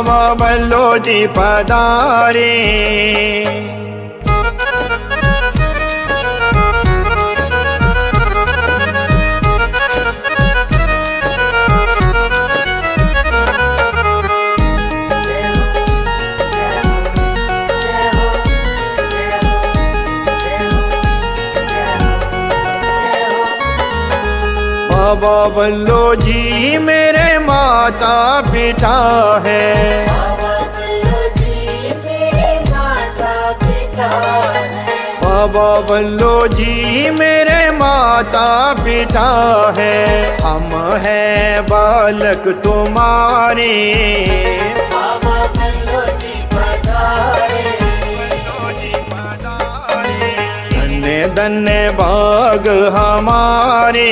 बाबा बल्लो जी पधारे। बाबा बल्लो जी मेरे माता पिता है। बाबा बल्लो जी मेरे माता पिता है। बाबा बल्लो जी मेरे माता पिता है। हम हैं बालक तुम्हारे। बाबा बल्लो जी पधारे। धन्य धन्य भाग हमारे,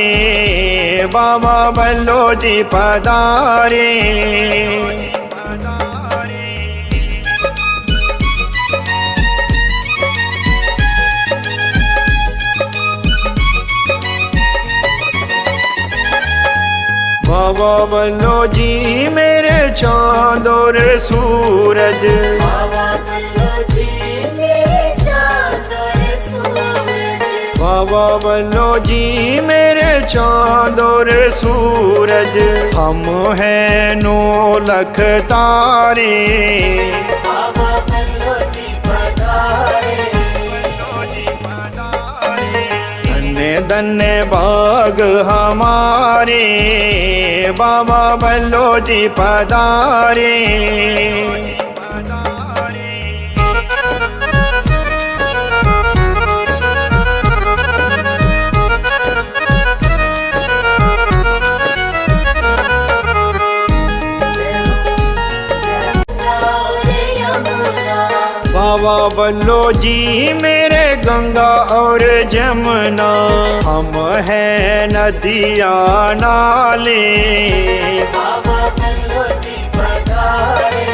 बाबा बल्लो जी पधारे। बाबा बल्लो जी मेरे चांद और सूरज। बाबा बल्लो जी मेरे चाँद और सूरज। बाबा बल्लो जी मेरे चांद और सूरज। हम हैं 9 लाख तारे। बाबा बल्लो जी पधारे। धन्य धन्य भाग हमारे, बाबा बल्लो जी पधारे। बाबा बल्लो जी मेरे गंगा और जमुना। हम हैं नदिया नाले। बाबा बल्लो जी पधारे।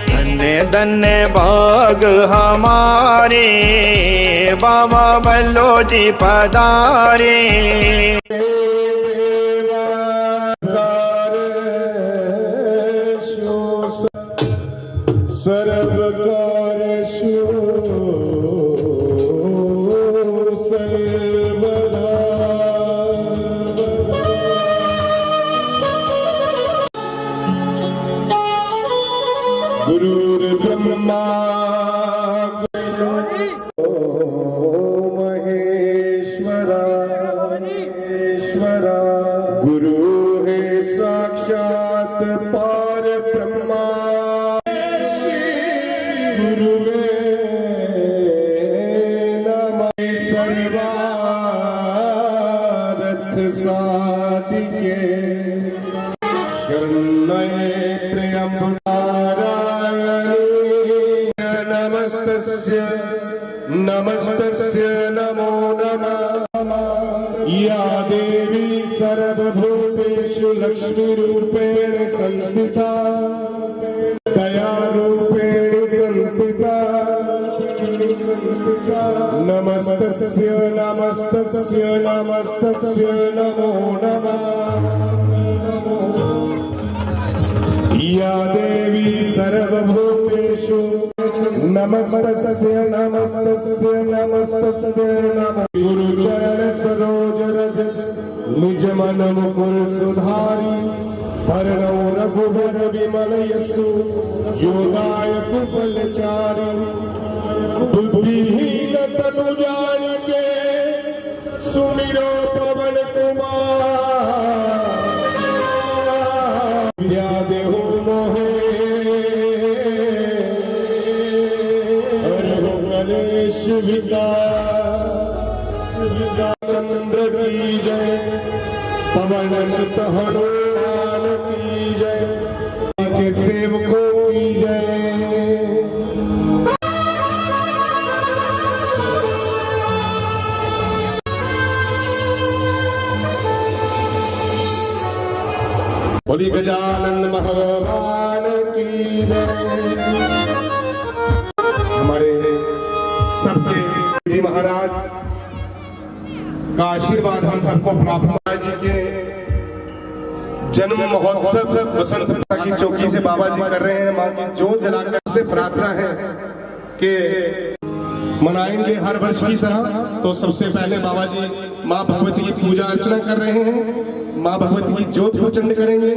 धन्य धन्य भाग हमारे, बाबा बल्लो जी पधारे। सर्वकार्येषु सर्वदा। गुरुर्ब्रह्मा महेश्वरा। गुरु है साक्षात पार ब्रह्मा। गुरुवे नमः। सर्वार्थ साधिके शरण्ये त्र्यंबके नमस्तस्य नमो नमः। या देवी सर्वभूतेषु लक्ष्मीरूपेण संस्थिता। दयारूपेण संस्थिता। नमस्तस्य नमस्तस्य नमस्तस्य नमो नमः। या देवी सर्वभूतेषु नमस्तस्य नमस्तस्य नमस्तस्य नमः। गुरुचरण सरोज रज निज मन मुकुर सुधारी। भरणौ रघुबर विमल यशु योदायक फलचारी। बुद्धिहीन तनु जानिके सुमिरो पवन कुमार। विद्या देहु मोहे हरहु गणेश विद्या। चंद्र की जय, पवन सुत हनुमान की जय, के सेवकों की जय। बोली गजानन भगवान की जय। हमारे सबके जी महाराज का आशीर्वाद हम सबको प्राप्त। जी के जन्म जन्म महोत्सव बसंत की चौकी से बाबा जी कर रहे हैं। माँ की जोत जलाकर से प्रार्थना है कि मनाएंगे हर वर्ष की तरह। तो सबसे पहले बाबा जी माँ भगवती की पूजा अर्चना कर रहे हैं, माँ भगवती की ज्योत प्रचंड करेंगे।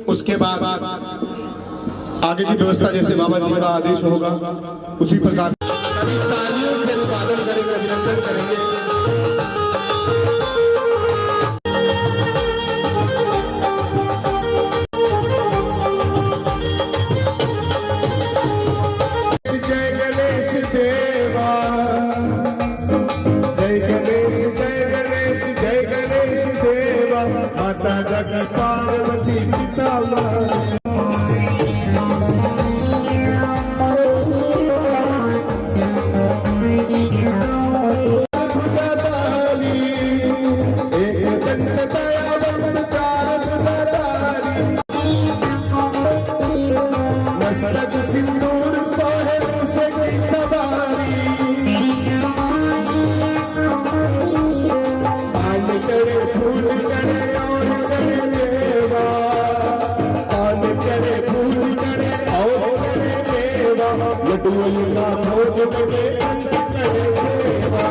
उसके बाद आगे की व्यवस्था जैसे बाबा जी का आदेश होगा उसी प्रकार तालियों से स्वागत करेंगे, अभिनंदन करेंगे। जय गणेश देवा, जय गणेश, जय गणेश, जय गणेश देवा। माता जगत पार्वती पिता सिंदूर सोहे से की सवारी। पान करे फूल करे और करे देवा, पान करे फूल करे और करे देवा। लड्डू का भोग करे अंत करे देवा।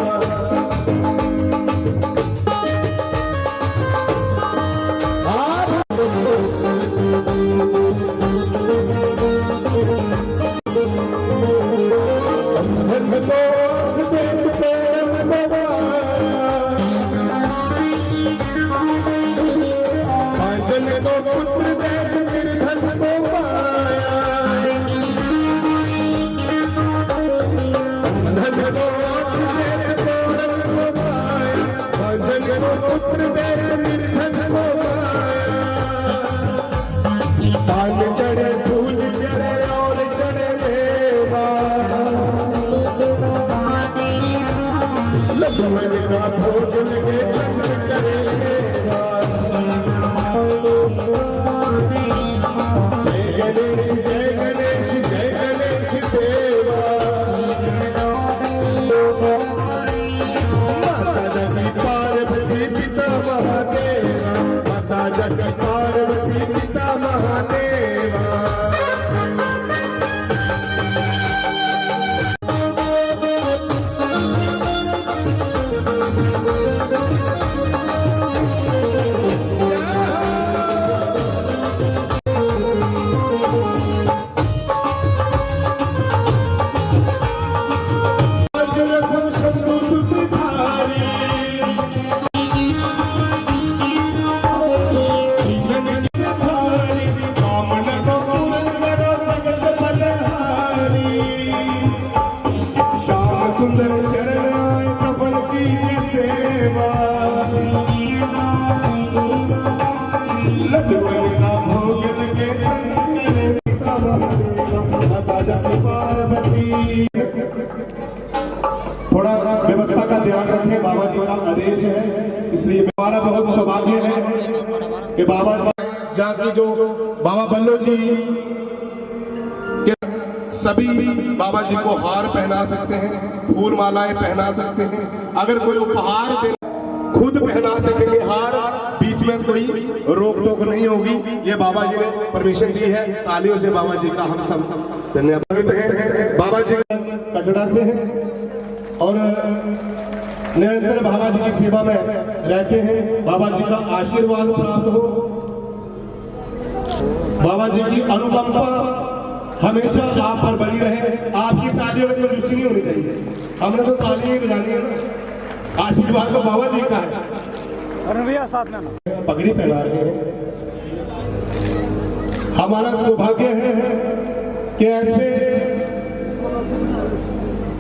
पान चढ़े फूल चढ़े और चढ़े देवा। लड्डू का भोग लगे चंद्र करे देवा। जय गणेश, जय गणेश, जय गणेश देवा। माता जगत पार्वती पिता महादेवा, माता जगत पार्वती पिता महादेवा। सुंदर शरण आए सफल की सेवा। लड्डू का भोग लगे पिता माता जगत पार्वती। थोड़ा व्यवस्था का ध्यान रखें, बाबा जी का आदेश है, इसलिए हमारा बहुत सौभाग्य है कि बाबा जहाँ की जो बाबा बल्लो जी सभी बाबा जी को हार पहना सकते हैं, फूल मालाएं पहना सकते हैं। अगर कोई उपहार दे खुद पहना सकेंगे हार, बीच में कोई रोक टोक नहीं होगी। ये बाबा जी ने परमिशन दी है। तालियों से बाबा जी का हम सब धन्यवाद है। बाबा जी कटड़ा से हैं और निरंतर बाबा जी की सेवा में रहते हैं। बाबा जी का आशीर्वाद प्राप्त हो, बाबा जी की अनुकंपा हमेशा आप पर बनी रहे। आपकी तालियों में दूसरी नहीं होनी चाहिए, हमने तो तालियां ही बजानी है ना। आशीर्वाद तो बाबा जी का है। और भैया साथ में पगड़ी पहना रहे हैं। हमारा सौभाग्य है कि ऐसे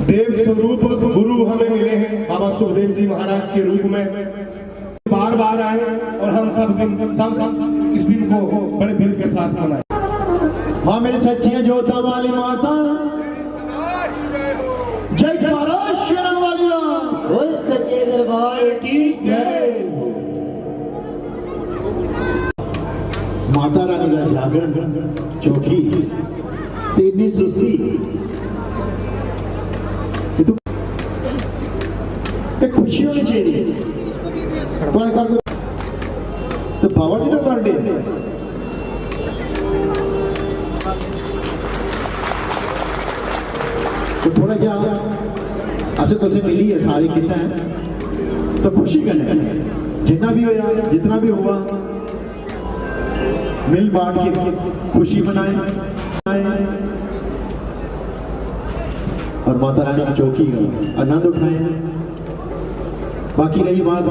देव स्वरूप गुरु हमें मिले हैं बाबा सुखदेव जी महाराज के रूप में। बार बार आए और हम सब इस दिन को बड़े दिल के साथ मनाए। हाँ मेरी सच्ची जोता वाली माता, जय शरण वाली बोल सच्चे दरबार की जय। माता रानी का जागरण चौकी तेनी सुस्ती खुशी होनी चाहिए। तो बाबा जी का बर्थडे तो थोड़ा जा अस तो मिली है सारी कितना है तो खुशी करने जितना भी होया जितना भी हुआ मिल बांट के खुशी मनाए और माता रानी की चौकी का आनंद उठाए। बाकी रही बात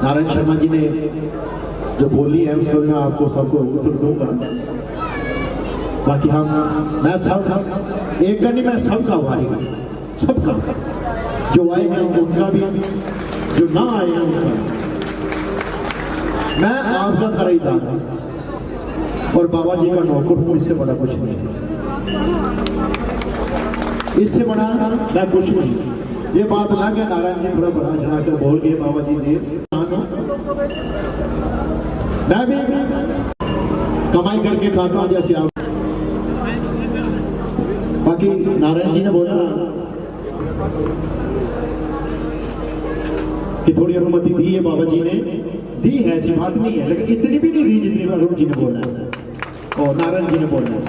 नारायण शर्मा जी ने जो बोली है उसको मैं आपको सबको उत्तर दूंगा। बाकी मैं सब एक का नहीं, मैं सबका आभारी हूँ, सबका जो आए हैं उनका भी, जो ना आए हैं उनका। मैं आपका खरीदार हूँ और बाबा जी का नौकर हूँ, इससे बड़ा कुछ नहीं, इससे बड़ा मैं कुछ नहीं। ये बात ना कि नारायण जी थोड़ा बड़ा चढ़ाकर बोल गए बाबा जी ने, मैं भी कमाई करके खाता हूँ जैसे आप। बाकी नारायण जी ने बोला कि थोड़ी अनुमति दी है बाबा जी ने, दी है ऐसी बात नहीं है, लेकिन इतनी भी नहीं दी जितनी अरुण जी ने बोला है और नारायण जी ने बोला है।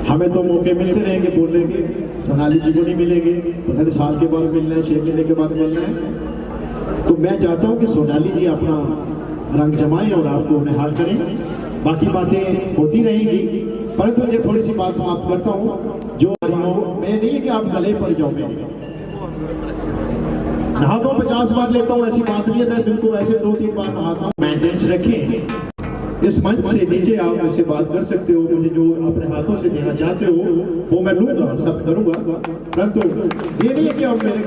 हमें तो मौके मिलते रहेंगे बोलने के, सोनाली जी को नहीं मिलेंगे, पता नहीं साल के बाद मिलना है, 6 महीने के बाद मिलना है। तो मैं चाहता हूं कि सोनाली जी अपना रंग जमाएं और आपको निहाल करें। बाकी बातें होती रहेंगी, परंतु मुझे थोड़ी सी बात समाप्त करता हूं। जो मैं नहीं है कि आप गले पड़ जाओ, नहाता हूँ 50 बार लेता हूँ, ऐसी बात नहीं है। मैं दिन को ऐसे 2-3 बार नहाता हूँ। मेंटेनेंस रखें। इस मंच से नीचे आप मुझसे बात कर सकते हो, मुझे जो अपने हाथों से देना चाहते हो वो मैं लूंगा, सब करूंगा, परंतु ये नहीं है कि आप मेरे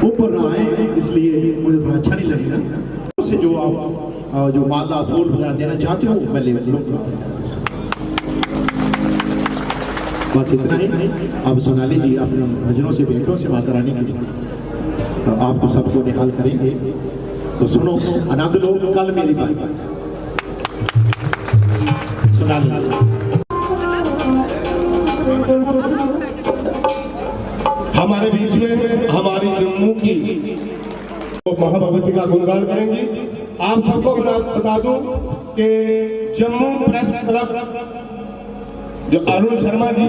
ऊपर ना आए, इसलिए मुझे थोड़ा अच्छा नहीं लगेगा। उससे जो आप जो माला फूल वगैरह देना चाहते हो मैं ले लूंगा। बस इतना ही। अब सोनाली जी अपने भजनों से भेंटों से माता रानी की आपको सबको निहाल करेंगे, तो सुनो, आनंद लो। कल मेरी बारी सोनाली। हमारे बीच में हमारी जम्मू की महाभगवती का गुणगान करेंगे। आप सबको बता दूं कि जम्मू प्रेस क्लब जो अरुण शर्मा जी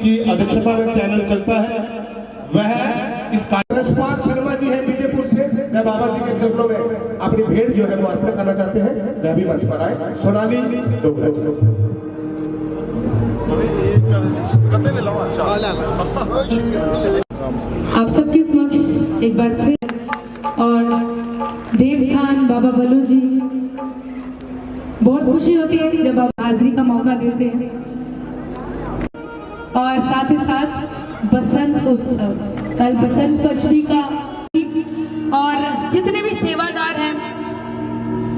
की अध्यक्षता में चैनल चलता है, वह इस रशपाल शर्मा जी हैं विजयपुर से। मैं बाबा जी के चरणों में अपनी भेंट जो है वो अर्पण करना चाहते हैं। मैं भी मंच पर आए। सोनाली आप सबके समक्ष एक बार फिर और देवस्थान बाबा बल्लू जी, बहुत खुशी होती है जब आप हाजिरी का मौका देते हैं। और साथ ही साथ बसंत उत्सव, कल बसंत पंचमी का, और जितने भी सेवादार हैं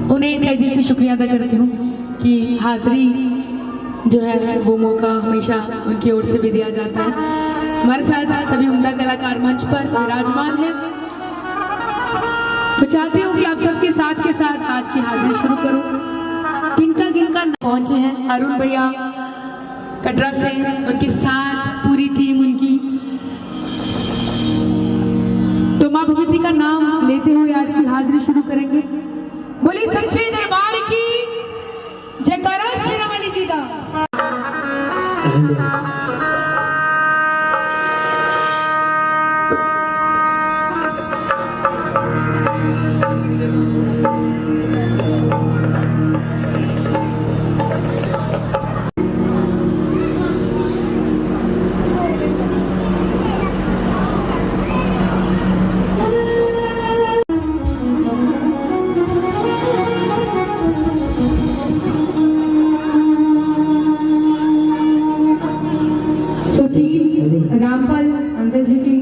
उन्हें तहे दिल से शुक्रिया अदा करती हूँ कि हाजिरी जो है वो मौका हमेशा उनकी ओर से भी दिया जाता है। हमारे साथ सभी उम्दा कलाकार मंच पर विराजमान हैं, तो चाहती हूँ कि आप सबके साथ के साथ आज की हाजिरी शुरू करूँ। किनका किनका पहुंचे हैं, अरुण भैया कटरा से, उनके साथ पूरी टीम उनकी, तो माँ भगवती का नाम लेते हुए आज की हाजिरी शुरू करेंगे। बोली सच्चे दरबार की जयकारा श्री रामाली जी का। रामपाल अंकल जी की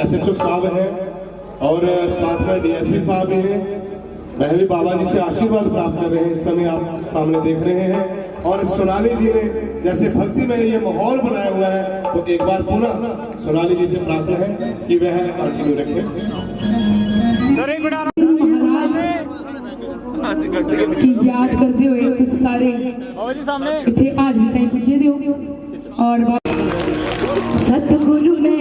SHO साहब है और साथ में DSP साहब भी हैं। वह भी बाबा जी से आशीर्वाद प्राप्त कर रहे हैं, इस समय आप सामने देख रहे हैं। और सोनाली जी ने जैसे भक्ति में ये माहौल बनाया हुआ है, तो एक बार पुनः सोनाली जी से प्रार्थना है कि वह कंटिन्यू रखें। याद करते हुए तुम सारे इतने हाजिरी ताईं पुज्जे दे हो और सतगुरु में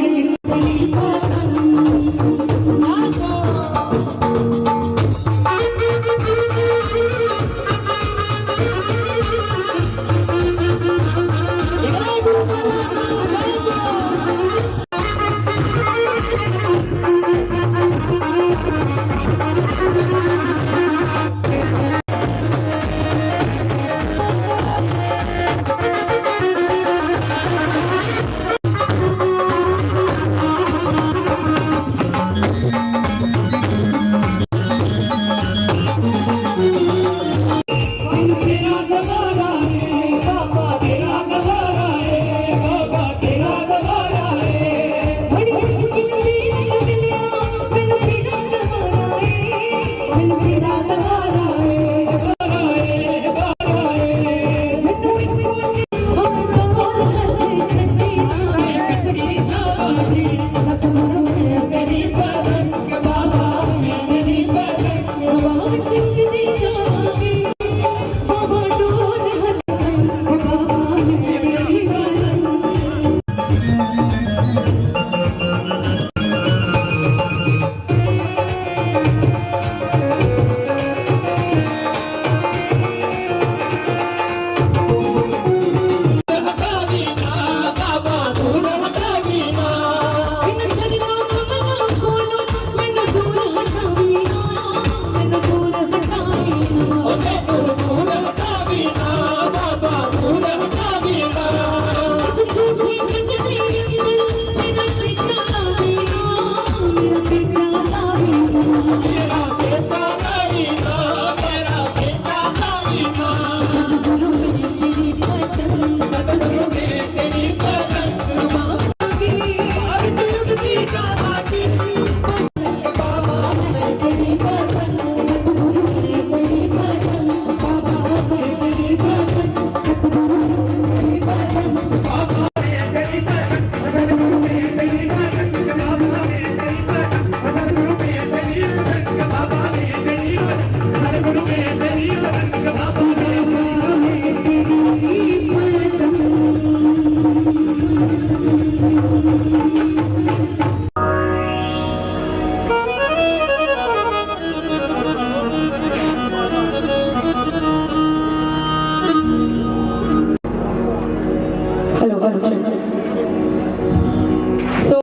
सो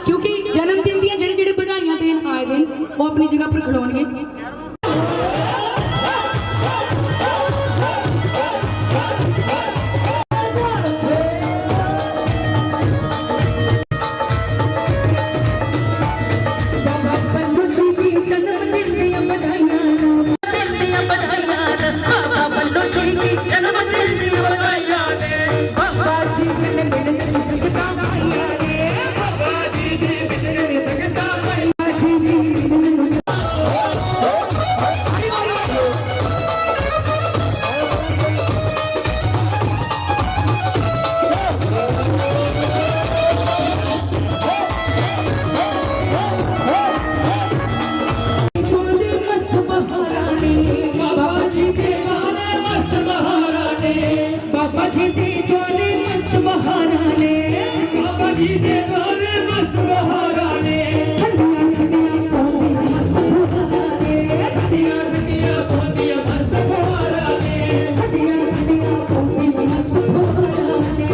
क्योंकि जन्मदिन दी जेह्ड़े जेह्ड़े बधाइयां देन आए दिन वो अपनी जगह पर खड़ोणगे। बाबा जी दे द्वारे मस्त बहाराने, बाबा जी दे द्वारे मस्त बहाराने, ठंडियां ठंडियां पौंदियां मस्त बहाराने, ठंडियां ठंडियां पौंदियां मस्त बहाराने, ठंडियां ठंडियां पौंदियां मस्त बहाराने।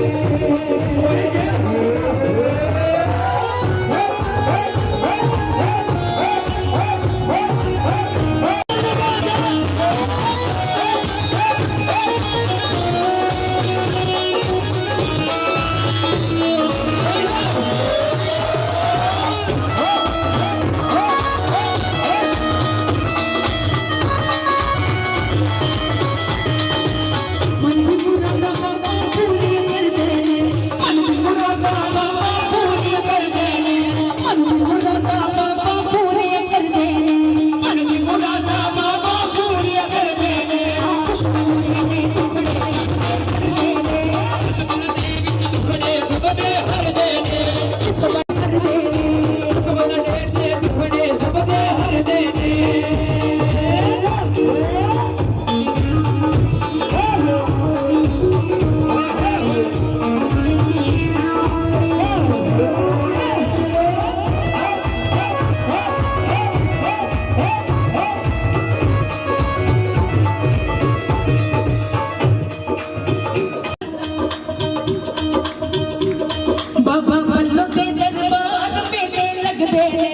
बाबा बल्लो के दरबार मेले लगदे ने,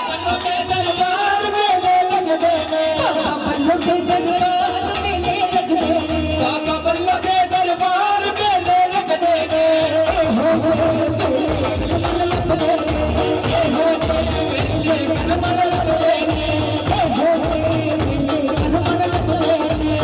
बल्लो के दरबार मेले लगदे ने, बाबा बल्लो के दरबार मेले लगदे ने, बाबा बल्लो के दरबार मेले लगदे ने, हो मेले कमल लगदे ने, हो मेले कमल लगदे ने, हो मेले कमल लगदे ने।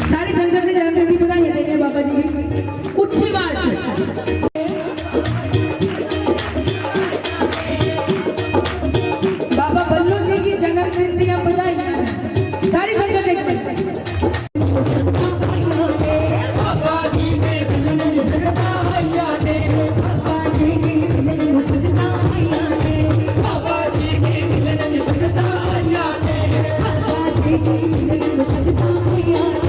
सारी संगत ने जन्मदिन की बधाइयां देने बाबा जी की उच्ची आवाज में। बाबा बल्लो जी की जन्मदिन की बधाइयां सारी संगत देखते हैं। बाबा जी के दिल में सजदा हैया ने, बाबा जी के दिल में सजदा हैया ने, बाबा जी के दिल में सजदा हैया ने, बाबा जी के दिल में सजदा हैया ने।